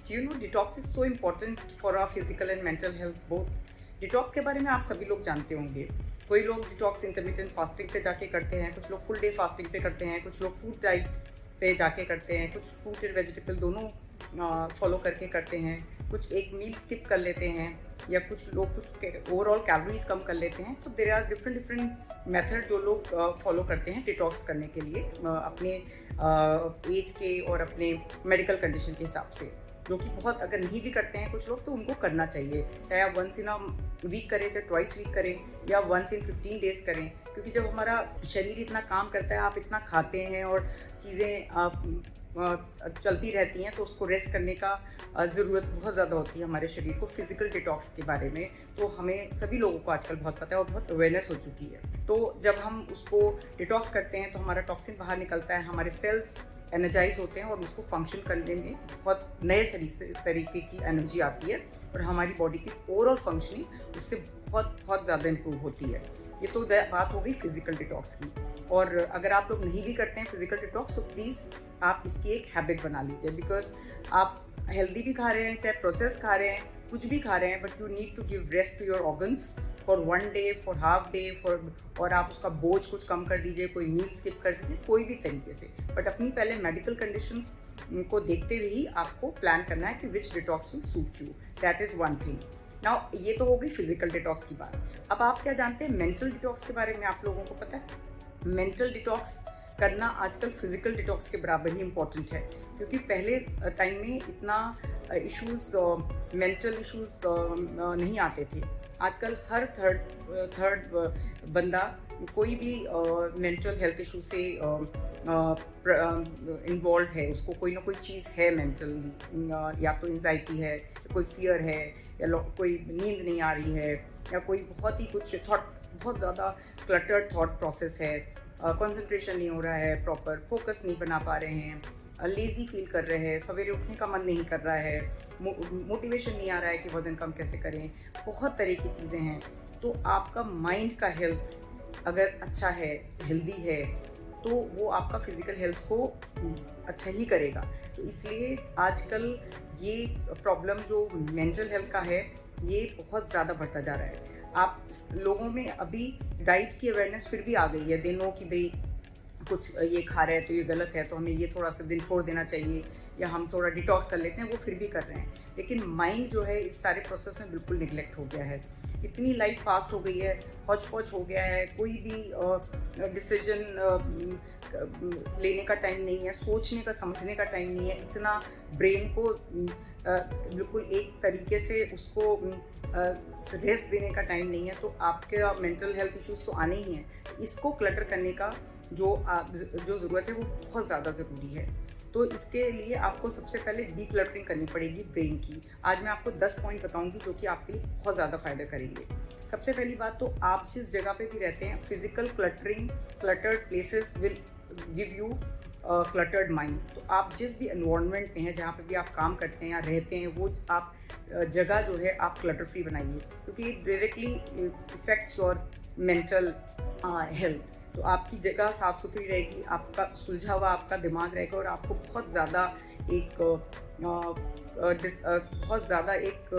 You know detox is so important for our physical and mental health both. Detox के बारे में आप सभी लोग जानते होंगे। कोई लोग डिटॉक्स इंटरमिटेंट फास्टिंग पे जाके करते हैं, कुछ लोग फुल डे फास्टिंग पे करते हैं, कुछ लोग फूड डाइट पे जाके करते हैं, कुछ फ्रूट एंड वेजिटेबल दोनों फॉलो करके करते हैं, कुछ एक मील स्किप कर लेते हैं, या कुछ लोग कुछ ओवरऑल कैलोरीज कम कर लेते हैं। तो देयर आर डिफरेंट मेथड जो लोग फॉलो करते हैं डिटॉक्स करने के लिए अपने एज के और अपने मेडिकल कंडीशन के हिसाब से, जो कि बहुत अगर नहीं भी करते हैं कुछ लोग तो उनको करना चाहिए। चाहे आप वंस इन अ वीक करें, चाहे ट्वाइस वीक करें, या वंस इन 15 डेज करें। क्योंकि जब हमारा शरीर इतना काम करता है, आप इतना खाते हैं और चीज़ें आप चलती रहती हैं, तो उसको रेस्ट करने का ज़रूरत बहुत ज़्यादा होती है हमारे शरीर को। फिज़िकल डिटॉक्स के बारे में तो हमें सभी लोगों को आजकल बहुत पता है और बहुत अवेयरनेस हो चुकी है। तो जब हम उसको डिटॉक्स करते हैं तो हमारा टॉक्सिन बाहर निकलता है, हमारे सेल्स एनर्जाइज होते हैं और उसको फंक्शन करने में बहुत नए तरीके की एनर्जी आती है और हमारी बॉडी की ओवरऑल फंक्शनिंग उससे बहुत बहुत ज़्यादा इम्प्रूव होती है। ये तो बात हो गई फिजिकल डिटॉक्स की। और अगर आप लोग नहीं भी करते हैं फिजिकल डिटॉक्स तो प्लीज़ आप इसकी एक हैबिट बना लीजिए। बिकॉज आप हेल्दी भी खा रहे हैं, चाहे प्रोसेस खा रहे हैं, कुछ भी खा रहे हैं, but you need to give rest to your organs for 1 day, for half day, और आप उसका बोझ कुछ कम कर दीजिए, कोई मील स्किप कर दीजिए, कोई भी तरीके से। बट अपनी पहले मेडिकल कंडीशंस को देखते हुए ही आपको प्लान करना है कि which detox will suit you. That is one thing. Now ये तो हो गई फिजिकल डिटॉक्स की बात। अब आप क्या जानते हैं मेंटल डिटॉक्स के बारे में? आप लोगों को पता है मेंटल डिटॉक्स करना आजकल फिजिकल डिटॉक्स के बराबर ही इम्पॉर्टेंट है। क्योंकि पहले टाइम में इतना इश्यूज़ मेंटल इश्यूज़ नहीं आते थे। आजकल हर थर्ड बंदा कोई भी मेंटल हेल्थ इशू से इन्वॉल्व है, उसको कोई ना कोई चीज़ है मेंटली, या तो एंजाइटी है, या कोई फियर है, या कोई नींद नहीं आ रही है, या कोई बहुत ही कुछ बहुत ज़्यादा क्लटर्ड थॉट प्रोसेस है, कंसंट्रेशन नहीं हो रहा है, प्रॉपर फोकस नहीं बना पा रहे हैं, लेज़ी फील कर रहे हैं, सवेरे उठने का मन नहीं कर रहा है, मोटिवेशन नहीं आ रहा है कि वज़न कम कैसे करें। बहुत तरह की चीज़ें हैं। तो आपका माइंड का हेल्थ अगर अच्छा है, हेल्दी है, तो वो आपका फिज़िकल हेल्थ को अच्छा ही करेगा। तो इसलिए आजकल ये प्रॉब्लम जो मेंटल हेल्थ का है ये बहुत ज़्यादा बढ़ता जा रहा है। आप लोगों में अभी डाइट की अवेयरनेस फिर भी आ गई है। दे नो कि भाई कुछ ये खा रहे हैं तो ये गलत है, तो हमें ये थोड़ा सा दिन छोड़ देना चाहिए, या हम थोड़ा डिटॉक्स कर लेते हैं, वो फिर भी कर रहे हैं। लेकिन माइंड जो है इस सारे प्रोसेस में बिल्कुल निगलेक्ट हो गया है। इतनी लाइफ फास्ट हो गई है, हौच पौच हो गया है, कोई भी डिसीजन लेने का टाइम नहीं है, सोचने का समझने का टाइम नहीं है, इतना ब्रेन को बिल्कुल एक तरीके से उसको रेस्ट देने का टाइम नहीं है। तो आपके मेंटल हेल्थ इश्यूज़ तो आने ही हैं। इसको क्लटर करने का जो ज़रूरत है वो बहुत ज़्यादा ज़रूरी है। तो इसके लिए आपको सबसे पहले डीक्लटरिंग करनी पड़ेगी ब्रेन की। आज मैं आपको 10 पॉइंट बताऊंगी जो कि आपके लिए बहुत ज़्यादा फ़ायदा करेंगे। सबसे पहली बात तो आप जिस जगह पे भी रहते हैं, physical cluttering, cluttered places will give you cluttered mind. तो आप जिस भी एनवायरनमेंट में हैं, जहाँ पे भी आप काम करते हैं या रहते हैं, वो आप जगह जो है आप क्लटर फ्री बनाइए, क्योंकि ये directly effects your mental health. तो आपकी जगह साफ़ सुथरी रहेगी, आपका सुलझा हुआ आपका दिमाग रहेगा, और आपको बहुत ज़्यादा एक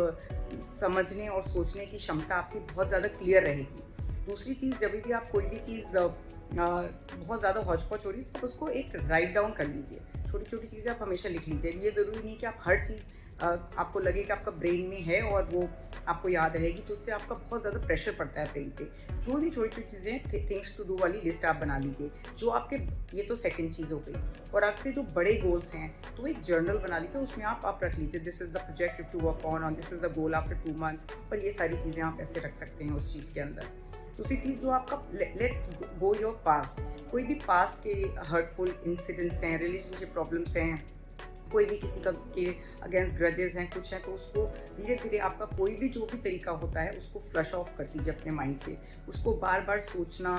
समझने और सोचने की क्षमता आपकी बहुत ज़्यादा क्लियर रहेगी। दूसरी चीज़, जब भी आप कोई भी चीज़ बहुत ज़्यादा हौच-पौच हो रही है तो उसको एक राइट डाउन कर लीजिए। छोटी छोटी चीज़ें आप हमेशा लिख लीजिए। ये ज़रूरी नहीं कि आप हर चीज़ आपको लगे कि आपका ब्रेन में है और वो आपको याद रहेगी, तो उससे आपका बहुत ज़्यादा प्रेशर पड़ता है ब्रेन पे। जो भी छोटी छोटी चीज़ें, थिंग्स टू डू वाली लिस्ट आप बना लीजिए, जो आपके, ये तो सेकंड चीज़ हो गई। और आपके जो बड़े गोल्स हैं तो एक जर्नल बना लीजिए, उसमें आप रख लीजिए this is the project you to work on, this is the goal after 2 months. और ये सारी चीज़ें आप ऐसे रख सकते हैं उस चीज़ के अंदर। दूसरी चीज़ जो आपका, लेट गो योर पास्ट। कोई भी पास्ट के हर्टफुल इंसिडेंट्स हैं, रिलेशनशिप प्रॉब्लम्स हैं, कोई भी किसी का के अगेंस्ट ग्रजेस हैं, कुछ है, तो उसको धीरे धीरे आपका कोई भी जो भी तरीका होता है उसको फ्लश ऑफ कर दीजिए अपने माइंड से। उसको बार बार सोचना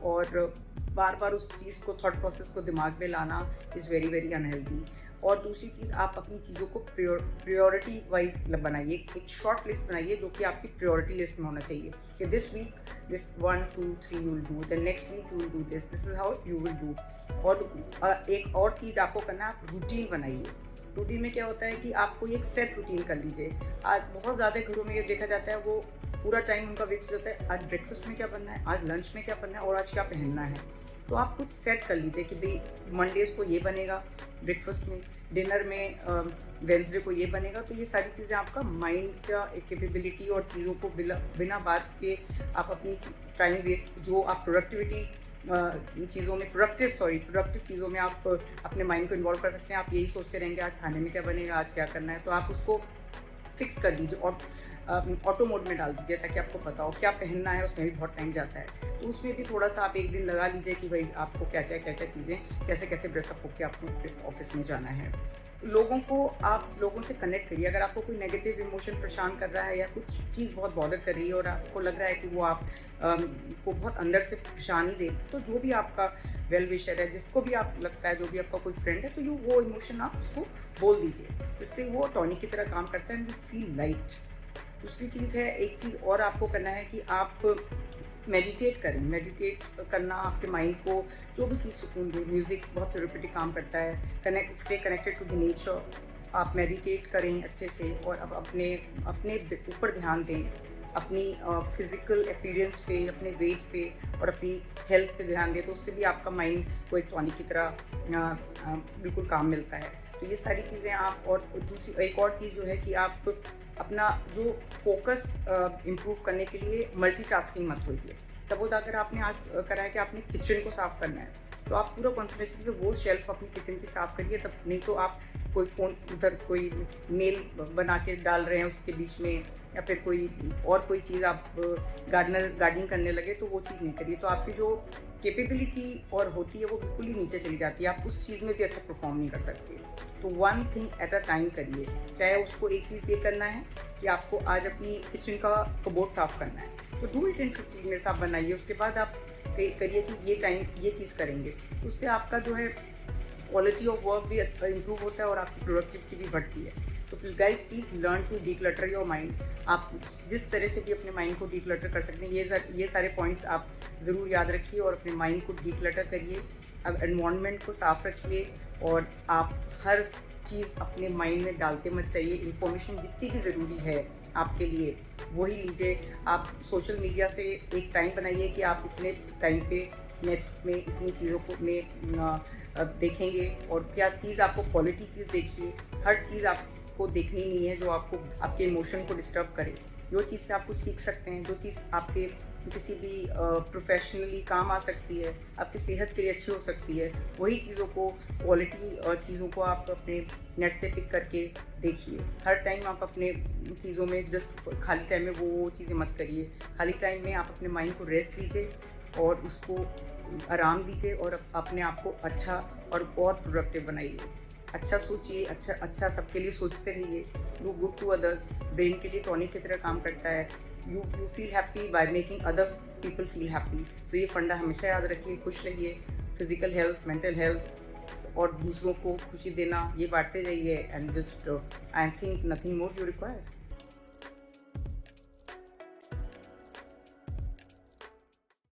और बार बार उस चीज़ को, थॉट प्रोसेस को दिमाग में लाना इज़ वेरी वेरी अनहेल्दी। और दूसरी चीज़, आप अपनी चीज़ों को प्रायोरिटी वाइज बनाइए। एक शॉर्ट लिस्ट बनाइए जो कि आपकी प्रायोरिटी लिस्ट में होना चाहिए कि this week this 1 2 3 you will do, the next week you will do this is how you will do. और एक और चीज़ आपको करना है, आप रूटीन बनाइए। रूटीन में क्या होता है कि आपको एक सेट रूटीन कर लीजिए। आज बहुत ज़्यादा घरों में ये देखा जाता है, वो पूरा टाइम उनका वेस्ट हो जाता है, आज ब्रेकफास्ट में क्या बनना है, आज लंच में क्या बनना है और आज क्या पहनना है। तो आप कुछ सेट कर लीजिए कि भाई मंडेज़ को ये बनेगा ब्रेकफास्ट में, डिनर में वेंसडे को ये बनेगा। तो ये सारी चीज़ें आपका माइंड का कैपेबिलिटी और चीज़ों को बिना बात के आप अपनी टाइम वेस्ट जो आप प्रोडक्टिव चीज़ों में आप अपने माइंड को इन्वॉल्व कर सकते हैं। आप यही सोचते रहेंगे आज खाने में क्या बनेगा, आज क्या करना है, तो आप उसको फिक्स कर दीजिए और ऑटो मोड में डाल दीजिए ताकि आपको पता हो क्या पहनना है। उसमें भी बहुत टाइम जाता है, तो उसमें भी थोड़ा सा आप एक दिन लगा लीजिए कि भाई आपको क्या क्या चीज़ें कैसे ड्रेसअप होकर आपको ऑफिस में जाना है। आप लोगों से कनेक्ट करिए। अगर आपको कोई नेगेटिव इमोशन परेशान कर रहा है या कुछ चीज़ बहुत बॉदर कर रही है और आपको लग रहा है कि वो आप को बहुत अंदर से परेशानी दे, तो जो भी आपका वेल विशर है, जिसको भी आप लगता है, जो भी आपका कोई फ्रेंड है, तो वो इमोशन आप उसको बोल दीजिए। इससे वो टॉनिक की तरह काम करता है एंड यू फील लाइट। दूसरी चीज़ है, एक चीज़ और आपको करना है कि आप मेडिटेट करें। मेडिटेट करना आपके माइंड को जो भी चीज़ सुकून दे, म्यूज़िक बहुत थेरेपेटिक काम करता है। Stay connected to the nature. आप मेडिटेट करें अच्छे से और अब अपने ऊपर ध्यान दें, अपनी फिज़िकल अपीयरेंस पे, अपने वेट पे और अपनी हेल्थ पे ध्यान दें, तो उससे भी आपका माइंड को एक टॉनिक की तरह बिल्कुल काम मिलता है। तो ये सारी चीज़ें आप, और दूसरी एक और चीज़ जो है कि आप अपना जो फोकस इम्प्रूव करने के लिए मल्टीटास्किंग मत होइए। सपोज अगर आपने आज करा है कि आपने किचन को साफ़ करना है, तो आप पूरा कॉन्सेंट्रेशन से वो शेल्फ अपनी किचन की साफ़ करिए। तब नहीं तो आप कोई फ़ोन उधर कोई मेल बना के डाल रहे हैं उसके बीच में, या फिर कोई चीज़ आप गार्डनिंग करने लगे, तो वो चीज़ नहीं करिए। तो आपकी जो कैपेबिलिटी और होती है वो बिल्कुल ही नीचे चली जाती है, आप उस चीज़ में भी अच्छा परफॉर्म नहीं कर सकते। तो one thing at a time करिए। चाहे उसको एक चीज़ ये करना है कि आपको आज अपनी किचन का कबोर्ड साफ़ करना है, तो डू इट इन 15 मिनट्स आप बनाइए। उसके बाद आप करिए कि ये चीज़ करेंगे। उससे आपका जो है क्वालिटी ऑफ वर्क भी इम्प्रूव होता है और आपकी प्रोडक्टिविटी भी बढ़ती है। तो guys please learn to declutter your mind. आप जिस तरह से भी अपने माइंड को डीक्लटर कर सकते हैं, ये सारे पॉइंट्स आप ज़रूर याद रखिए और अपने माइंड को डीक्लटर करिए। अब एनवायरनमेंट को साफ़ रखिए और आप हर चीज़ अपने माइंड में डालते मत चाहिए। इन्फॉर्मेशन जितनी भी ज़रूरी है आपके लिए वही लीजिए। आप सोशल मीडिया से एक टाइम बनाइए कि आप इतने टाइम पे नेट में इतनी चीज़ों को देखेंगे, और क्या चीज़ आपको क्वालिटी चीज़ देखिए। हर चीज़ आपको देखनी नहीं है जो आपको आपके इमोशन को डिस्टर्ब करे। जो चीज़ से आपको सीख सकते हैं, जो चीज़ आपके किसी भी प्रोफेशनली काम आ सकती है, आपकी सेहत के लिए अच्छी हो सकती है, वही चीज़ों को, क्वालिटी चीज़ों को आप अपने नेट से पिक करके देखिए। हर टाइम आप अपने चीज़ों में जस्ट खाली टाइम में वो चीज़ें मत करिए। खाली टाइम में आप अपने माइंड को रेस्ट दीजिए और उसको आराम दीजिए और अपने आप को अच्छा और प्रोडक्टिव बनाइए। अच्छा सोचिए, अच्छा सबके लिए सोचते रहिए। Do good to others. Brain के लिए टॉनिक की तरह काम करता है। You feel happy by making other people feel happy. So ये फंडा हमेशा याद रखिए। खुश रहिए। फिजिकल हेल्थ, मेंटल हेल्थ और दूसरों को खुशी देना, ये बांटते जाइए। And just I think nothing more you require.